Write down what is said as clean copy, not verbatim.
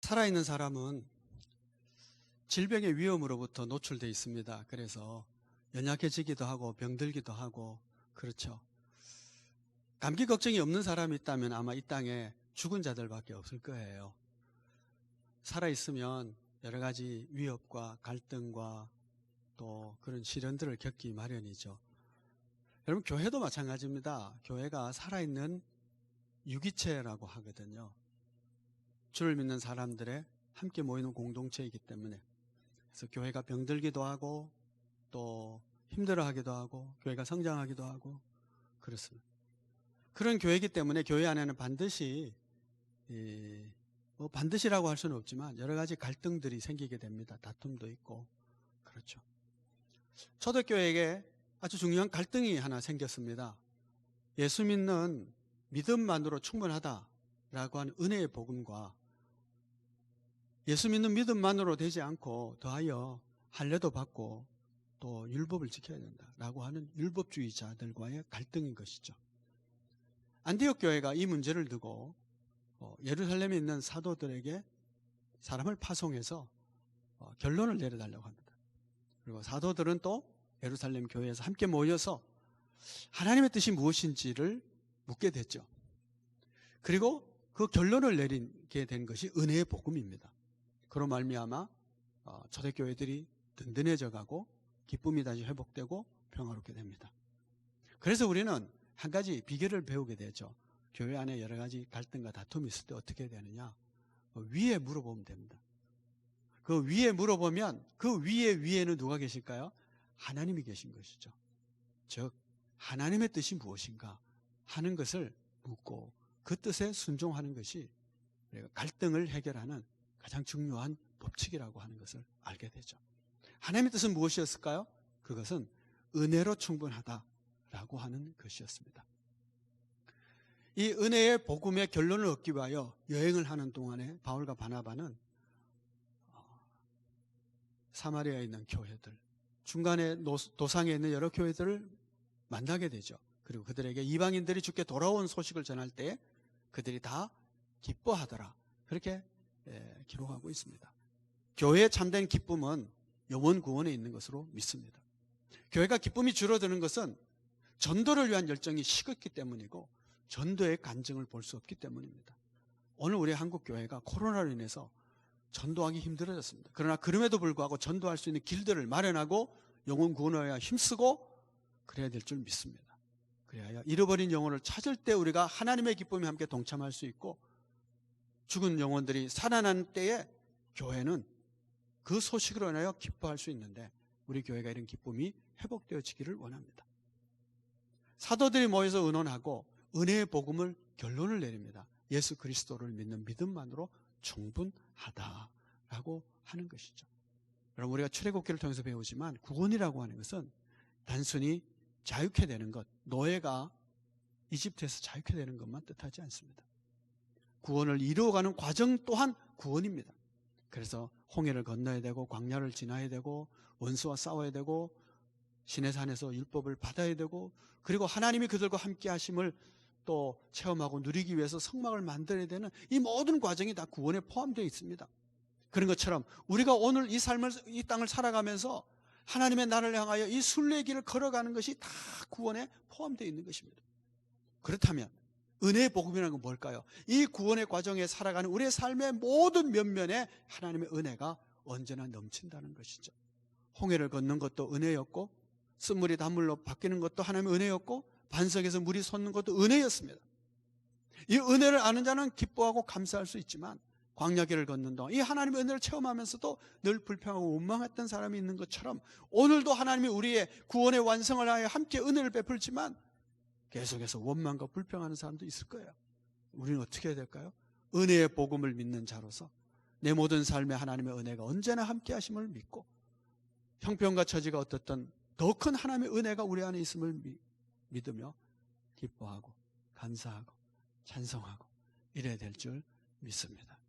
살아있는 사람은 질병의 위험으로부터 노출되어 있습니다. 그래서 연약해지기도 하고 병들기도 하고 그렇죠. 감기 걱정이 없는 사람이 있다면 아마 이 땅에 죽은 자들밖에 없을 거예요. 살아있으면 여러 가지 위협과 갈등과 또 그런 시련들을 겪기 마련이죠. 여러분, 교회도 마찬가지입니다. 교회가 살아있는 유기체라고 하거든요. 주를 믿는 사람들의 함께 모이는 공동체이기 때문에, 그래서 교회가 병들기도 하고 또 힘들어하기도 하고 교회가 성장하기도 하고 그렇습니다. 그런 교회이기 때문에 교회 안에는 반드시 반드시라고 할 수는 없지만 여러 가지 갈등들이 생기게 됩니다. 다툼도 있고 그렇죠. 초대교회에게 아주 중요한 갈등이 하나 생겼습니다. 예수 믿는 믿음만으로 충분하다라고 하는 은혜의 복음과 예수 믿는 믿음만으로 되지 않고 더하여 할례도 받고 또 율법을 지켜야 된다라고 하는 율법주의자들과의 갈등인 것이죠. 안디옥 교회가 이 문제를 두고 예루살렘에 있는 사도들에게 사람을 파송해서 결론을 내려달라고 합니다. 그리고 사도들은 또 예루살렘 교회에서 함께 모여서 하나님의 뜻이 무엇인지를 묻게 됐죠. 그리고 그 결론을 내리게 된 것이 은혜의 복음입니다. 그로 말미암아 초대교회들이 든든해져 가고 기쁨이 다시 회복되고 평화롭게 됩니다. 그래서 우리는 한 가지 비결을 배우게 되죠. 교회 안에 여러 가지 갈등과 다툼이 있을 때 어떻게 되느냐, 위에 물어보면 됩니다. 그 위에 물어보면 그 위에는 누가 계실까요? 하나님이 계신 것이죠. 즉 하나님의 뜻이 무엇인가 하는 것을 묻고 그 뜻에 순종하는 것이 갈등을 해결하는 가장 중요한 법칙이라고 하는 것을 알게 되죠. 하나님의 뜻은 무엇이었을까요? 그것은 은혜로 충분하다라고 하는 것이었습니다. 이 은혜의 복음의 결론을 얻기 위하여 여행을 하는 동안에 바울과 바나바는 사마리아에 있는 교회들, 중간에 도상에 있는 여러 교회들을 만나게 되죠. 그리고 그들에게 이방인들이 주께 돌아온 소식을 전할 때 그들이 다 기뻐하더라, 그렇게 기록하고 있습니다. 교회의 참된 기쁨은 영혼 구원에 있는 것으로 믿습니다. 교회가 기쁨이 줄어드는 것은 전도를 위한 열정이 식었기 때문이고 전도의 간증을 볼 수 없기 때문입니다. 오늘 우리 한국 교회가 코로나로 인해서 전도하기 힘들어졌습니다. 그러나 그럼에도 불구하고 전도할 수 있는 길들을 마련하고 영혼 구원을 위하여 힘쓰고 그래야 될 줄 믿습니다. 그래야 잃어버린 영혼을 찾을 때 우리가 하나님의 기쁨에 함께 동참할 수 있고, 죽은 영혼들이 살아난 때에 교회는 그 소식으로 인하여 기뻐할 수 있는데 우리 교회가 이런 기쁨이 회복되어지기를 원합니다. 사도들이 모여서 의논하고 은혜의 복음을 결론을 내립니다. 예수 그리스도를 믿는 믿음만으로 충분하다라고 하는 것이죠. 여러분, 우리가 출애굽기를 통해서 배우지만 구원이라고 하는 것은 단순히 자유케 되는 것, 노예가 이집트에서 자유케 되는 것만 뜻하지 않습니다. 구원을 이루어가는 과정 또한 구원입니다. 그래서 홍해를 건너야 되고 광야를 지나야 되고 원수와 싸워야 되고 시내산에서 율법을 받아야 되고, 그리고 하나님이 그들과 함께 하심을 또 체험하고 누리기 위해서 성막을 만들어야 되는 이 모든 과정이 다 구원에 포함되어 있습니다. 그런 것처럼 우리가 오늘 이 땅을 살아가면서 하나님의 나라를 향하여 이 순례의 길을 걸어가는 것이 다 구원에 포함되어 있는 것입니다. 그렇다면 은혜의 복음이라는 건 뭘까요? 이 구원의 과정에 살아가는 우리의 삶의 모든 면면에 하나님의 은혜가 언제나 넘친다는 것이죠. 홍해를 걷는 것도 은혜였고, 쓴물이 단물로 바뀌는 것도 하나님의 은혜였고, 반석에서 물이 솟는 것도 은혜였습니다. 이 은혜를 아는 자는 기뻐하고 감사할 수 있지만, 광야길을 걷는 동안 이 하나님의 은혜를 체험하면서도 늘 불평하고 원망했던 사람이 있는 것처럼 오늘도 하나님이 우리의 구원의 완성을 하여 함께 은혜를 베풀지만 계속해서 원망과 불평하는 사람도 있을 거예요. 우리는 어떻게 해야 될까요? 은혜의 복음을 믿는 자로서 내 모든 삶에 하나님의 은혜가 언제나 함께 하심을 믿고, 형편과 처지가 어떻든 더 큰 하나님의 은혜가 우리 안에 있음을 믿으며 기뻐하고 감사하고 찬송하고 이래야 될 줄 믿습니다.